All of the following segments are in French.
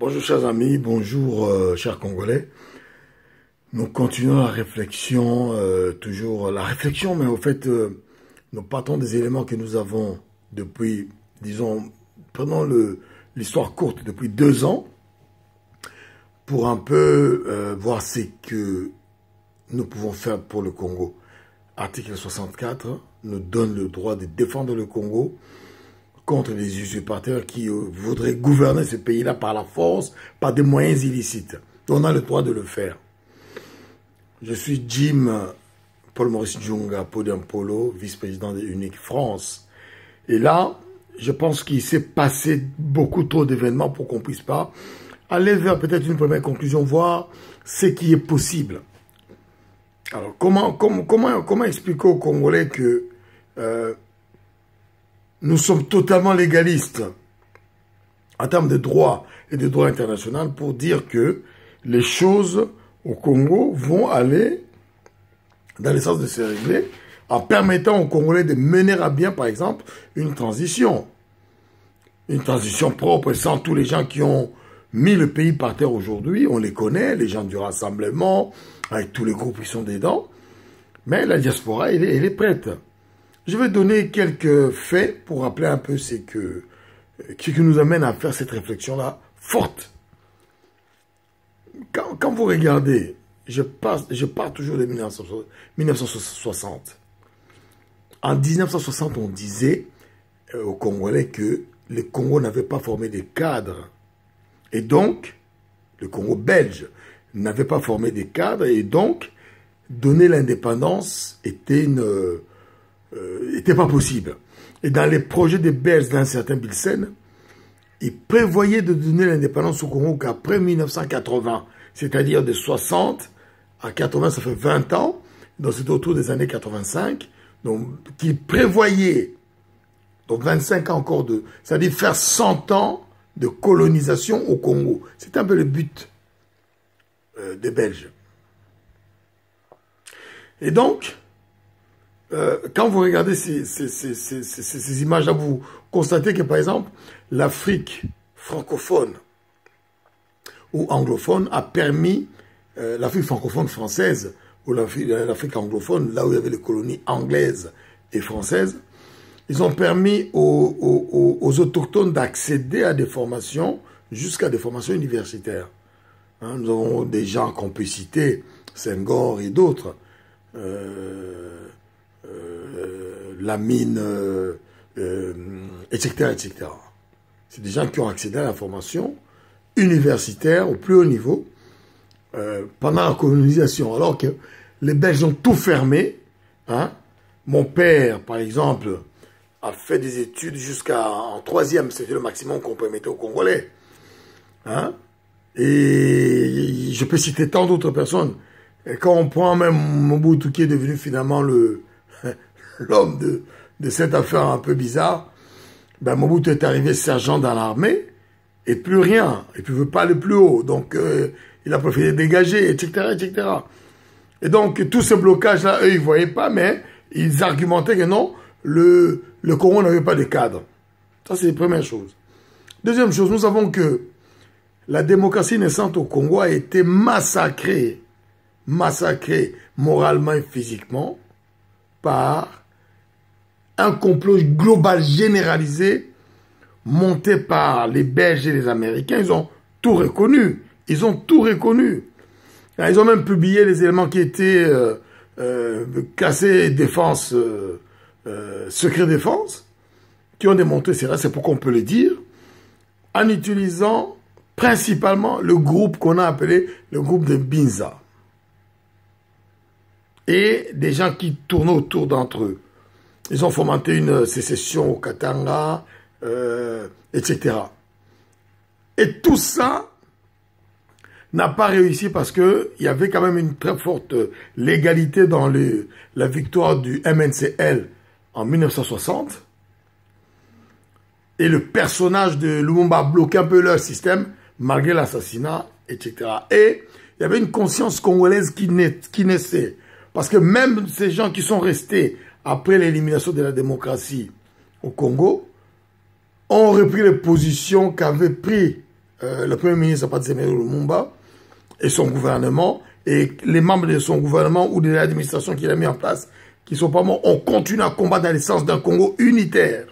Bonjour chers amis, bonjour chers Congolais. Nous continuons la réflexion, toujours la réflexion, mais au fait, nous partons des éléments que nous avons depuis, disons, prenons l'histoire courte, depuis 2 ans, pour un peu voir ce que nous pouvons faire pour le Congo. Article 64 nous donne le droit de défendre le Congo contre les usurpateurs qui voudraient gouverner ce pays-là par la force, par des moyens illicites. On a le droit de le faire. Je suis Jim Paul-Maurice Djunga Podium Polo, vice-président de Unique France. Et là, je pense qu'il s'est passé beaucoup trop d'événements pour qu'on puisse pas aller vers peut-être une première conclusion, voir ce qui est possible. Alors, comment expliquer aux Congolais que nous sommes totalement légalistes en termes de droit et de droit international pour dire que les choses au Congo vont aller dans le sens de se régler en permettant aux Congolais de mener à bien, par exemple, une transition. Une transition propre sans tous les gens qui ont mis le pays par terre aujourd'hui. On les connaît, les gens du rassemblement, avec tous les groupes qui sont dedans. Mais la diaspora, elle est prête. Je vais donner quelques faits pour rappeler un peu ce qui nous amène à faire cette réflexion-là forte. Quand vous regardez, je pars toujours de 1960. En 1960, on disait aux Congolais que le Congo n'avait pas formé des cadres. Et donc, le Congo belge n'avait pas formé des cadres. Et donc, donner l'indépendance était pas possible. Et dans les projets des Belges d'un certain Bilsen, ils prévoyaient de donner l'indépendance au Congo qu'après 1980, c'est-à-dire de 60 à 80, ça fait 20 ans, donc c'est autour des années 85, donc qu'ils prévoyaient, donc 25 ans encore c'est-à-dire faire 100 ans de colonisation au Congo. C'est un peu le but des Belges. Et donc, quand vous regardez ces images-là, vous constatez que, par exemple, l'Afrique francophone ou anglophone a permis, l'Afrique francophone française ou l'Afrique anglophone, là où il y avait les colonies anglaises et françaises, ils ont permis aux autochtones d'accéder à des formations, jusqu'à des formations universitaires. Hein, nous avons des gens qu'on peut citer, Senghor et d'autres, Lamine, etc., etc. C'est des gens qui ont accédé à la formation universitaire au plus haut niveau pendant la colonisation, alors que les Belges ont tout fermé. Hein. Mon père, par exemple, a fait des études jusqu'en 3e, c'était le maximum qu'on permettait aux Congolais. Hein. Et je peux citer tant d'autres personnes. Et quand on prend même Mobutu qui est devenu finalement l'homme de cette affaire un peu bizarre, ben Mobutu est arrivé sergent dans l'armée et plus rien. Et puis il ne veut pas aller plus haut. Donc il a préféré dégager, etc., etc. Et donc tous ces blocages-là, eux, ils ne voyaient pas, mais ils argumentaient que non, le Congo n'avait pas de cadre. Ça, c'est la première chose. Deuxième chose, nous savons que la démocratie naissante au Congo a été massacrée moralement et physiquement par un complot global généralisé monté par les Belges et les Américains. Ils ont tout reconnu. Ils ont tout reconnu. Ils ont même publié les éléments qui étaient classés défense, secret défense, qui ont démontré, c'est pourquoi on peut le dire, en utilisant principalement le groupe qu'on a appelé le groupe de Binza. Et des gens qui tournaient autour d'entre eux. Ils ont fomenté une sécession au Katanga, etc. Et tout ça n'a pas réussi parce qu'il y avait quand même une très forte légalité dans la victoire du MNCL en 1960. Et le personnage de Lumumba bloquait un peu leur système, malgré l'assassinat, etc. Et il y avait une conscience congolaise qui naissait. Parce que même ces gens qui sont restés après l'élimination de la démocratie au Congo ont repris les positions qu'avaient pris le Premier ministre Patrice Emery Lumumba et son gouvernement, et les membres de son gouvernement ou de l'administration qu'il a mis en place, qui sont pas morts, on continue à combattre dans le sens d'un Congo unitaire.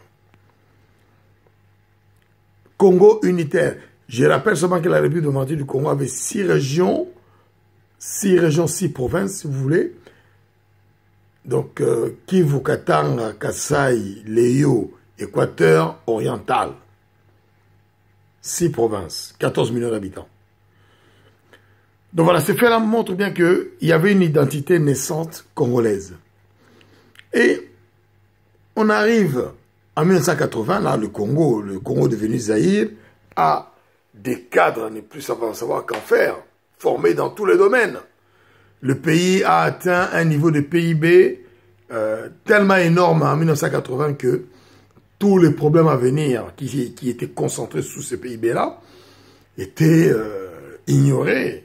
Congo unitaire. Je rappelle seulement que la République démocratique du Congo avait 6 régions, 6 provinces, si vous voulez. Donc, Kivu, Katanga, Kasaï, Léo, Équateur, Oriental. 6 provinces, 14 millions d'habitants. Donc voilà, ces faits-là montrent bien qu'il y avait une identité naissante congolaise. Et on arrive en 1980, là, le Congo devenu Zaïre, a des cadres à ne plus savoir qu'en faire, formés dans tous les domaines. Le pays a atteint un niveau de PIB tellement énorme en 1980 que tous les problèmes à venir qui étaient concentrés sous ce PIB-là étaient ignorés.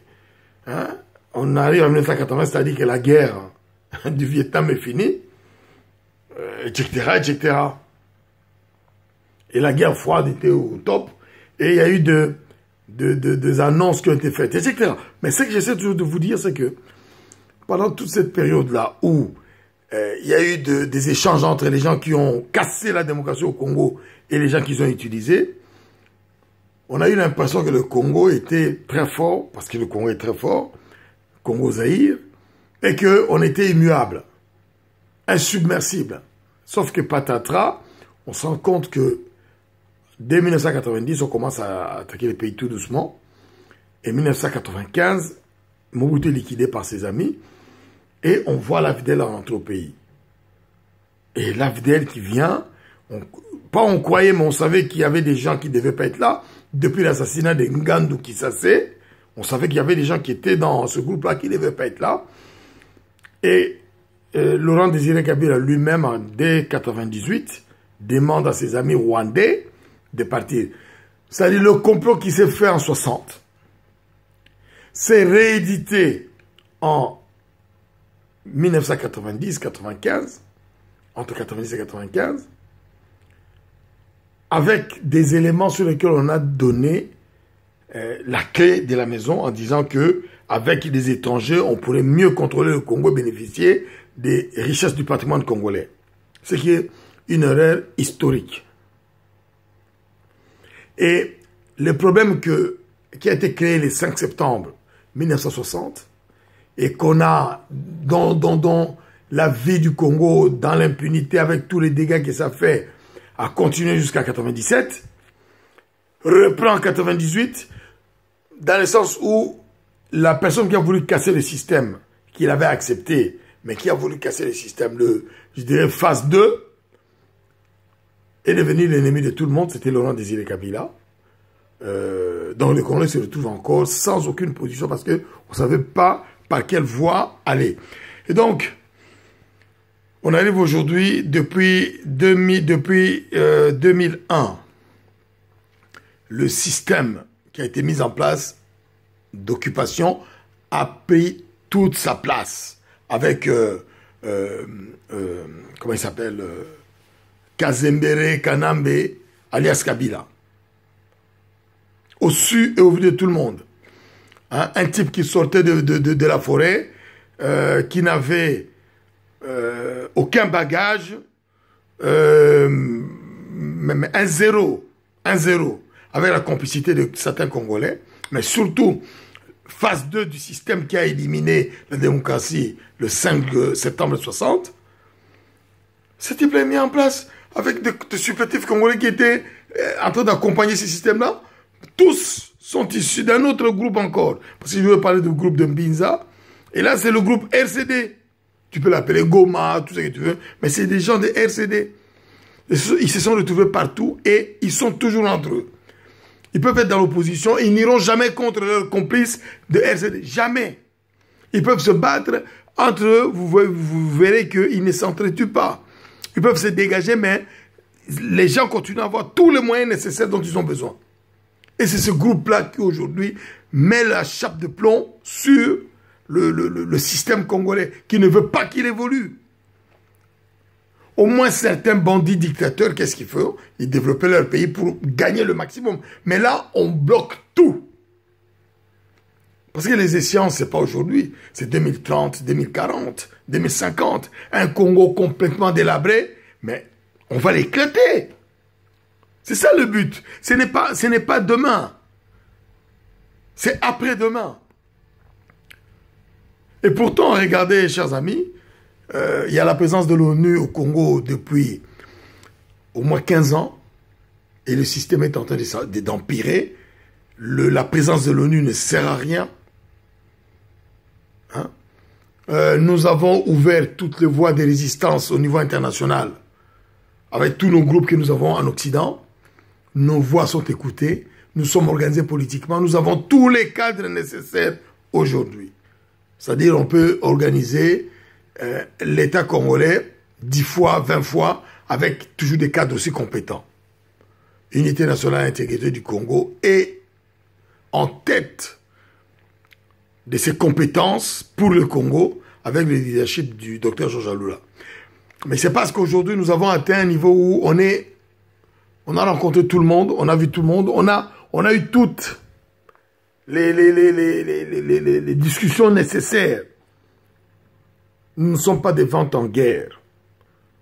Hein? On arrive en 1980, c'est-à-dire que la guerre du Vietnam est finie, etc., etc. Et la guerre froide était au top, et il y a eu des annonces qui ont été faites, etc. Mais ce que j'essaie toujours de vous dire, c'est que pendant toute cette période-là où il y a eu des échanges entre les gens qui ont cassé la démocratie au Congo et les gens qui ont utilisé, on a eu l'impression que le Congo était très fort, parce que le Congo est très fort, Congo-Zaïre, et qu'on était immuable, insubmersible. Sauf que patatras, on se rend compte que dès 1990, on commence à attaquer les pays tout doucement. Et 1995, Mobutu est liquidé par ses amis, et on voit l'AFDEL rentrer au pays. Et l'AFDEL qui vient, on croyait, mais on savait qu'il y avait des gens qui ne devaient pas être là. Depuis l'assassinat de Ngandou Kisase, on savait qu'il y avait des gens qui étaient dans ce groupe-là qui ne devaient pas être là. Et Laurent Désiré Kabila lui-même, dès 1998, demande à ses amis rwandais de partir. C'est-à-dire le complot qui s'est fait en 60, c'est réédité en 1990-95, entre 90 et 95, avec des éléments sur lesquels on a donné la clé de la maison en disant que avec des étrangers, on pourrait mieux contrôler le Congo et bénéficier des richesses du patrimoine congolais. Ce qui est une erreur historique. Et le problème qui a été créé le 5 septembre 1960 et qu'on a dans la vie du Congo, dans l'impunité, avec tous les dégâts que ça fait, a continué jusqu'à 97, reprend en 98, dans le sens où la personne qui a voulu casser le système, qu'il avait accepté, mais qui a voulu casser le système, je dirais phase 2, est devenu l'ennemi de tout le monde, c'était Laurent Désiré Kabila. Donc le Congo se retrouve encore sans aucune position parce qu'on ne savait pas par quelle voie aller. Et donc, on arrive aujourd'hui depuis 2001. Le système qui a été mis en place d'occupation a pris toute sa place avec, comment il s'appelle, Kazembere Kanambe, alias Kabila. Au su et au vu de tout le monde. Hein? Un type qui sortait de la forêt, qui n'avait aucun bagage, même un zéro, avec la complicité de certains Congolais, mais surtout, phase 2 du système qui a éliminé la démocratie le 5 septembre 60, ce type l'a mis en place avec des supplétifs congolais qui étaient en train d'accompagner ce système-là. Tous sont issus d'un autre groupe encore. Parce que je veux parler du groupe de Mbinza. Et là, c'est le groupe RCD. Tu peux l'appeler Goma, tout ce que tu veux. Mais c'est des gens de RCD. Ils se sont retrouvés partout et ils sont toujours entre eux. Ils peuvent être dans l'opposition. Ils n'iront jamais contre leurs complices de RCD. Jamais. Ils peuvent se battre entre eux. Vous verrez qu'ils ne s'entretuent pas. Ils peuvent se dégager, mais les gens continuent à avoir tous les moyens nécessaires dont ils ont besoin. Et c'est ce groupe-là qui, aujourd'hui, met la chape de plomb sur le système congolais, qui ne veut pas qu'il évolue. au moins certains bandits dictateurs, qu'est-ce qu'ils font? Ils développaient leur pays pour gagner le maximum. Mais là, on bloque tout. Parce que les échéances, c'est pas aujourd'hui. C'est 2030, 2040, 2050. Un Congo complètement délabré, mais on va l'éclater. C'est ça le but. Ce n'est pas demain. C'est après-demain. Et pourtant, regardez, chers amis, il y a la présence de l'ONU au Congo depuis au moins 15 ans. Et le système est en train d'empirer. La présence de l'ONU ne sert à rien. Hein? Nous avons ouvert toutes les voies de résistance au niveau international. Avec tous nos groupes que nous avons en Occident. Nos voix sont écoutées. Nous sommes organisés politiquement. Nous avons tous les cadres nécessaires aujourd'hui. C'est-à-dire on peut organiser l'État congolais 10 fois, 20 fois, avec toujours des cadres aussi compétents. Unité nationale intégrité du Congo est en tête de ses compétences pour le Congo avec le leadership du docteur Georges Alula. Mais c'est parce qu'aujourd'hui nous avons atteint un niveau où on a rencontré tout le monde, on a vu tout le monde, on a eu toutes les discussions nécessaires. Nous ne sommes pas des ventes en guerre.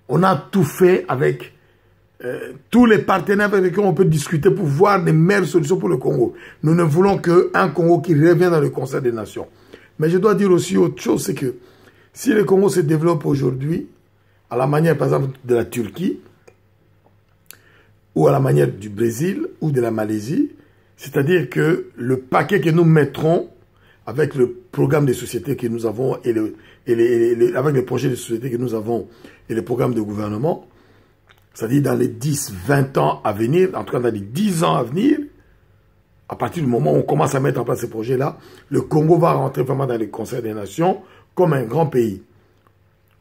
On a tout fait avec tous les partenaires avec lesquels on peut discuter pour voir les meilleures solutions pour le Congo. Nous ne voulons qu'un Congo qui revient dans le Conseil des Nations. Mais je dois dire aussi autre chose, c'est que si le Congo se développe aujourd'hui, à la manière par exemple de la Turquie, ou à la manière du Brésil, ou de la Malaisie, c'est-à-dire que le paquet que nous mettrons avec le programme de société que nous avons avec les projets de société que nous avons et les programmes de gouvernement, c'est-à-dire dans les 10, 20 ans à venir, en tout cas dans les 10 ans à venir, à partir du moment où on commence à mettre en place ces projets-là, le Congo va rentrer vraiment dans les Conseils des Nations comme un grand pays.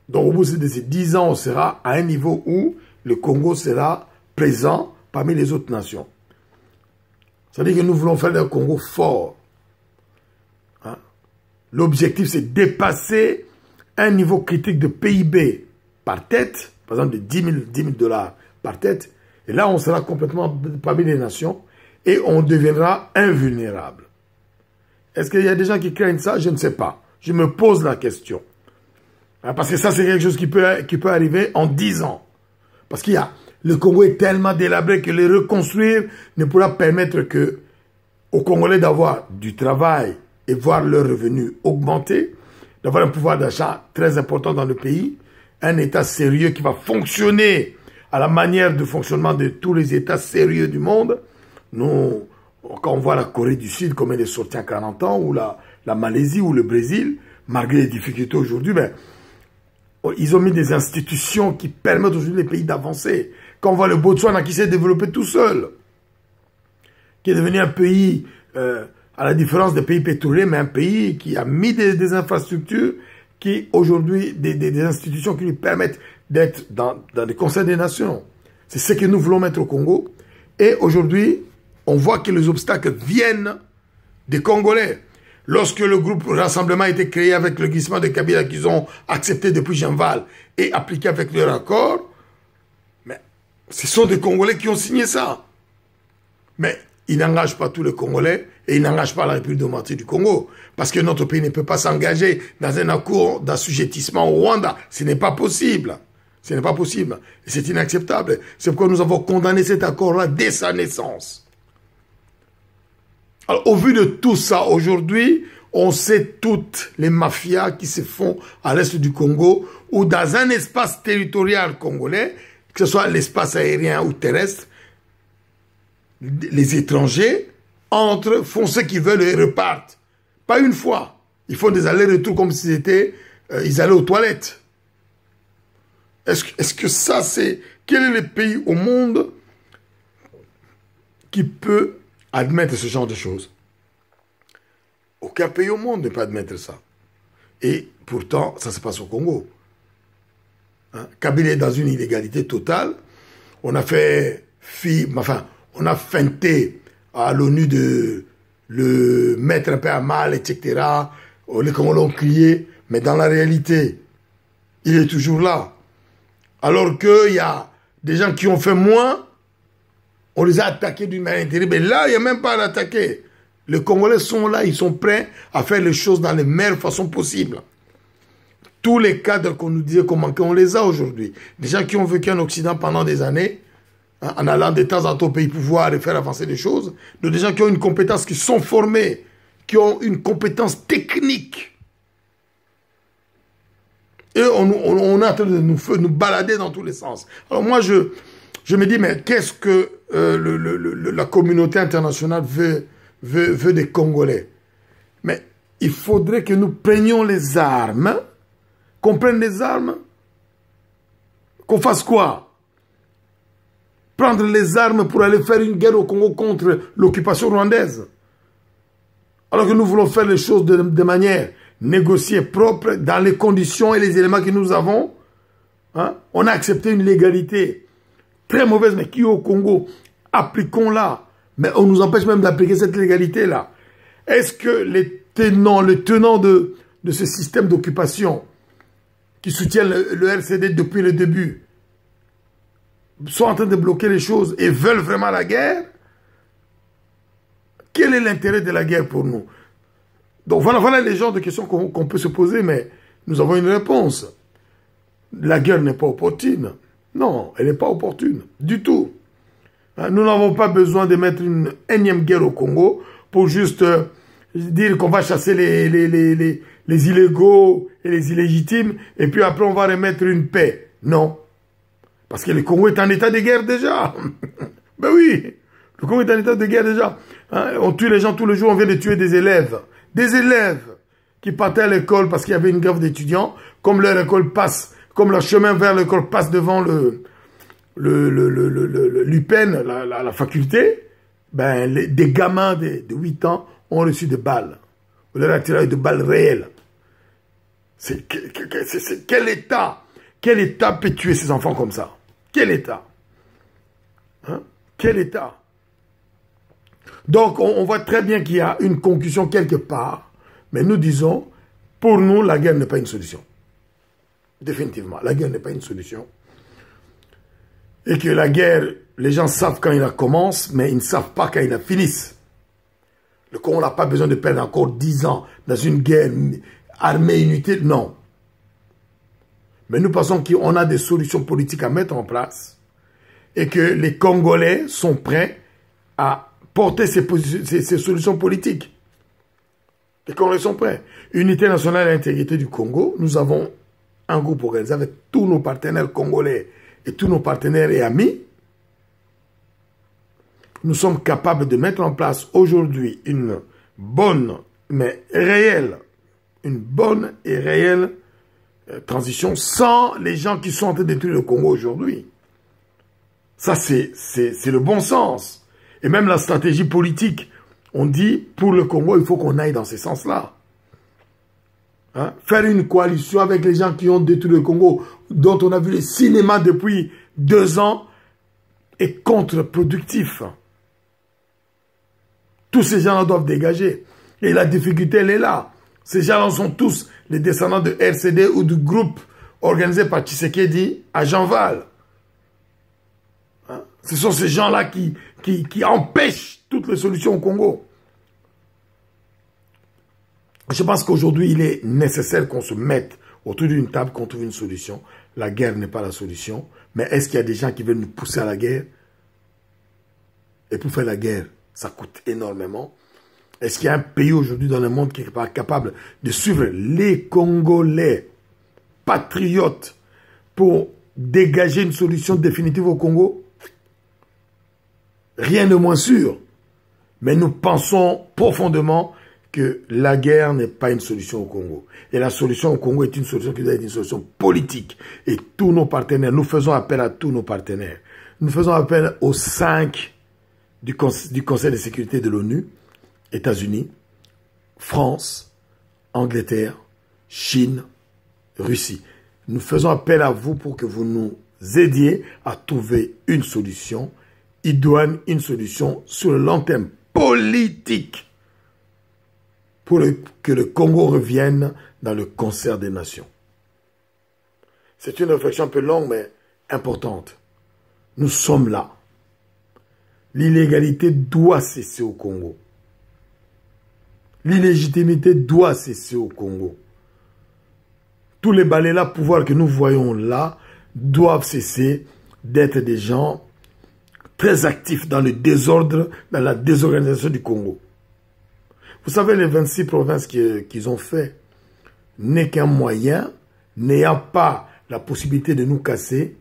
Donc au bout de ces 10 ans, on sera à un niveau où le Congo sera présent parmi les autres nations. C'est-à-dire que nous voulons faire d'un Congo fort. Hein? L'objectif, c'est dépasser un niveau critique de PIB par tête, par exemple de 10 000 dollars par tête. Et là, on sera complètement parmi les nations et on deviendra invulnérable. Est-ce qu'il y a des gens qui craignent ça? Je ne sais pas. Je me pose la question. Hein, parce que ça, c'est quelque chose qui peut arriver en 10 ans. Parce qu'il y a... Le Congo est tellement délabré que le reconstruire ne pourra permettre que aux Congolais d'avoir du travail et voir leurs revenus augmenter, d'avoir un pouvoir d'achat très important dans le pays, un État sérieux qui va fonctionner à la manière de fonctionnement de tous les États sérieux du monde. Nous, quand on voit la Corée du Sud, comme elle est sortie en 40 ans, ou la Malaisie ou le Brésil, malgré les difficultés aujourd'hui, ben, ils ont mis des institutions qui permettent aujourd'hui les pays d'avancer. Quand on voit le Botswana qui s'est développé tout seul, qui est devenu un pays, à la différence des pays pétroliers, mais un pays qui a mis des infrastructures, qui aujourd'hui, des institutions qui lui permettent d'être dans les conseils des nations. C'est ce que nous voulons mettre au Congo. Et aujourd'hui, on voit que les obstacles viennent des Congolais. Lorsque le groupe Rassemblement a été créé avec le glissement de Kabila qu'ils ont accepté depuis Jean-Val et appliqué avec leur accord, mais ce sont des Congolais qui ont signé ça. Mais ils n'engagent pas tous les Congolais et ils n'engagent pas la République démocratique du Congo. Parce que notre pays ne peut pas s'engager dans un accord d'assujettissement au Rwanda. Ce n'est pas possible. Ce n'est pas possible. Et c'est inacceptable. C'est pourquoi nous avons condamné cet accord-là dès sa naissance. Alors, au vu de tout ça, aujourd'hui, on sait toutes les mafias qui se font à l'est du Congo ou dans un espace territorial congolais, que ce soit l'espace aérien ou terrestre, les étrangers entrent, font ce qu'ils veulent et repartent. Pas une fois. Ils font des allers-retours comme si ils allaient aux toilettes. Est-ce que ça, c'est... Quel est le pays au monde qui peut admettre ce genre de choses? Aucun pays au monde ne peut admettre ça. Et pourtant, ça se passe au Congo. Hein? Kabila est dans une illégalité totale. On a fait on a feinté à l'ONU de le mettre un peu à mal, etc. Les Congolais ont crié, mais dans la réalité, il est toujours là. Alors qu'il y a des gens qui ont fait moins, on les a attaqués d'une manière terrible. Et là, il n'y a même pas à l'attaquer. Les Congolais sont là, ils sont prêts à faire les choses dans les meilleures façons possibles. Tous les cadres qu'on nous disait qu'on manquait, on les a aujourd'hui. Des gens qui ont vécu en Occident pendant des années, hein, en allant de temps en temps au pays pouvoir et faire avancer les choses. Des gens qui ont une compétence, qui sont formés, qui ont une compétence technique. Et on est en train de nous balader dans tous les sens. Alors moi, je me dis, mais qu'est-ce que la communauté internationale veut des Congolais? Mais il faudrait que nous prenions les armes, qu'on prenne les armes, qu'on fasse quoi? Prendre les armes pour aller faire une guerre au Congo contre l'occupation rwandaise. Alors que nous voulons faire les choses de manière négociée, propre, dans les conditions et les éléments que nous avons. Hein? On a accepté une légalité très mauvaise, mais qui est au Congo, appliquons-la. Mais on nous empêche même d'appliquer cette légalité-là. Est-ce que les tenants de ce système d'occupation qui soutiennent le RCD depuis le début sont en train de bloquer les choses et veulent vraiment la guerre? Quel est l'intérêt de la guerre pour nous? Donc voilà les genres de questions qu'on peut se poser, mais nous avons une réponse. La guerre n'est pas opportune. Non, elle n'est pas opportune, du tout. Nous n'avons pas besoin de mettre une énième guerre au Congo pour juste dire qu'on va chasser les illégaux et les illégitimes, et puis après on va remettre une paix. Non. Parce que le Congo est en état de guerre déjà. Ben oui, le Congo est en état de guerre déjà. Hein, on tue les gens tous les jours, on vient de tuer des élèves. Des élèves qui partaient à l'école parce qu'il y avait une grève d'étudiants, comme leur école passe, comme leur chemin vers l'école passe devant l'UPEN, la faculté, ben, des gamins de 8 ans ont reçu des balles. On leur a tiré de balles réelles. Quel État peut tuer ses enfants comme ça? Quel État? Hein? Quel État? Donc, on voit très bien qu'il y a une conclusion quelque part, mais nous disons, pour nous, la guerre n'est pas une solution. Définitivement, la guerre n'est pas une solution. Et que la guerre, les gens savent quand il la commence, mais ils ne savent pas quand il la finisse. Le Congo n'a pas besoin de perdre encore 10 ans dans une guerre armée inutile, non. Mais nous pensons qu'on a des solutions politiques à mettre en place et que les Congolais sont prêts à porter ces solutions politiques. Les Congolais sont prêts. Unité nationale et intégrité du Congo, nous avons un groupe organisé avec tous nos partenaires congolais et tous nos partenaires et amis. Nous sommes capables de mettre en place aujourd'hui une bonne, mais réelle, une bonne et réelle transition sans les gens qui sont en train de détruire le Congo aujourd'hui. Ça, c'est le bon sens. Et même la stratégie politique, on dit, pour le Congo, il faut qu'on aille dans ce sens-là. Hein? Faire une coalition avec les gens qui ont détruit le Congo, dont on a vu le cinéma depuis 2 ans, est contre-productif. Tous ces gens-là doivent dégager. Et la difficulté, elle est là. Ces gens-là sont tous les descendants de RCD ou du groupe organisé par Tshisekedi à Jean-Val. Hein? Ce sont ces gens-là qui empêchent toutes les solutions au Congo. Je pense qu'aujourd'hui, il est nécessaire qu'on se mette autour d'une table, qu'on trouve une solution. La guerre n'est pas la solution. Mais est-ce qu'il y a des gens qui veulent nous pousser à la guerre? Et pour faire la guerre, ça coûte énormément. Est-ce qu'il y a un pays aujourd'hui dans le monde qui n'est pas capable de suivre les Congolais patriotes pour dégager une solution définitive au Congo? Rien de moins sûr. Mais nous pensons profondément que la guerre n'est pas une solution au Congo. Et la solution au Congo est une solution qui doit être une solution politique. Et tous nos partenaires, nous faisons appel à tous nos partenaires. Nous faisons appel aux 5 du Conseil de sécurité de l'ONU, États-Unis, France, Angleterre, Chine, Russie. Nous faisons appel à vous pour que vous nous aidiez à trouver une solution idoine, une solution sur le long terme politique pour que le Congo revienne dans le concert des nations. C'est une réflexion un peu longue, mais importante. Nous sommes là. L'illégalité doit cesser au Congo. L'illégitimité doit cesser au Congo. Tous les balais-là, pouvoirs que nous voyons là, doivent cesser d'être des gens très actifs dans le désordre, dans la désorganisation du Congo. Vous savez, les 26 provinces qu'ils ont fait n'est qu'un moyen, n'ayant pas la possibilité de nous casser,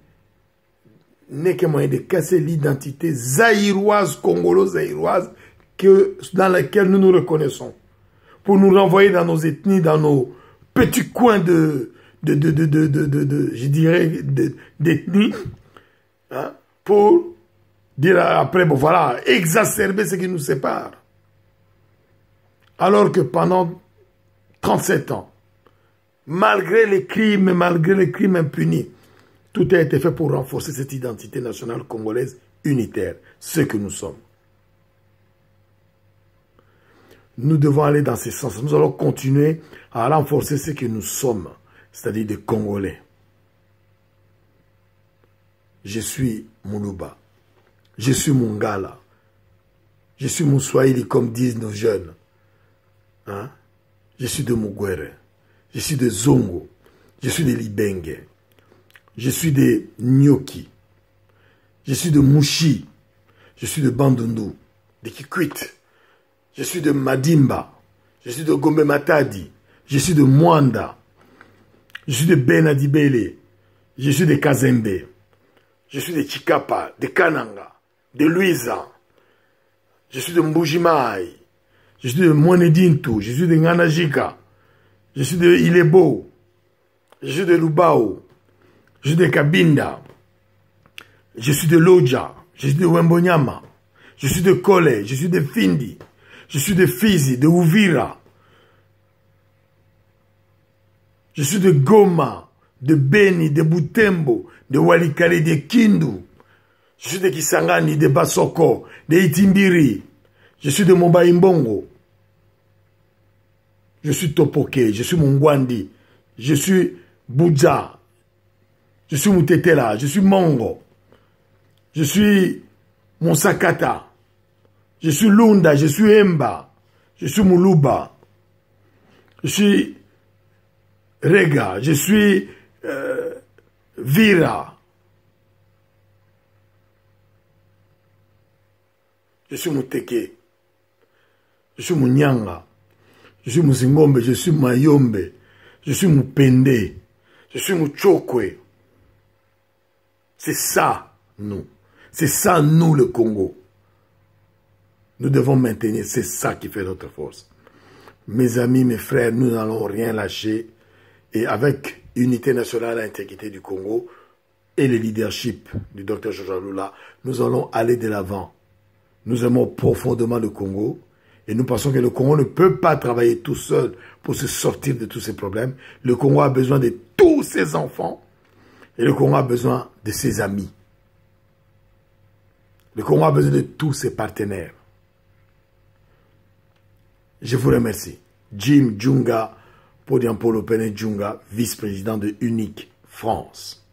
n'est qu'un moyen de casser l'identité zaïroise, congolo-zaïroise, dans laquelle nous nous reconnaissons. Pour nous renvoyer dans nos ethnies, dans nos petits coins je dirais, d'ethnie, hein, pour dire après, bon voilà, exacerber ce qui nous sépare. Alors que pendant 37 ans, malgré les crimes impunis, tout a été fait pour renforcer cette identité nationale congolaise unitaire, ce que nous sommes. Nous devons aller dans ce sens. Nous allons continuer à renforcer ce que nous sommes, c'est-à-dire des Congolais. Je suis Moulouba. Je suis Mungala. Je suis Mouswahili, comme disent nos jeunes. Hein? Je suis de Mugwere. Je suis de Zongo. Je suis de Libenge. Je suis de Nyoki. Je suis de Mouchi. Je suis de Bandundu. De Kikwit. Je suis de Madimba. Je suis de Gombe Matadi. Je suis de Mwanda. Je suis de Benadibele. Je suis de Kazembe. Je suis de Chikapa, de Kananga, de Luiza. Je suis de Mbujimai. Je suis de Mwenedintu. Je suis de Nganajika. Je suis de Ilebo. Je suis de Lubao. Je suis de Kabinda. Je suis de Loja. Je suis de Wembonyama. Je suis de Kole. Je suis de Findi. Je suis de Fizi, de Uvira. Je suis de Goma, de Beni, de Butembo, de Walikale, de Kindu. Je suis de Kisangani, de Basoko, de Itimbiri. Je suis de Mobaïmbongo. Je suis Topoke, je suis Mungwandi. Je suis Boudja. Je suis Mutetela, je suis Mongo. Je suis Monsakata. Je suis Lunda, je suis Emba. Je suis Muluba. Je suis Rega, je suis Vira. Je suis Muteke. Je suis Munyanga. Je suis Muzingombe, je suis Mayombe. Je suis Mupende. Je suis Muchokwe. C'est ça, nous. C'est ça, nous, le Congo. Nous devons maintenir, c'est ça qui fait notre force. Mes amis, mes frères, nous n'allons rien lâcher. Et avec Unité nationale et intégrité du Congo et le leadership du Dr Georges Lula, nous allons aller de l'avant. Nous aimons profondément le Congo et nous pensons que le Congo ne peut pas travailler tout seul pour se sortir de tous ces problèmes. Le Congo a besoin de tous ses enfants et le Congo a besoin de ses amis. Le Congo a besoin de tous ses partenaires. Je vous remercie. Jim Djunga, Podiampolo Pene Djunga, vice-président de Unique France.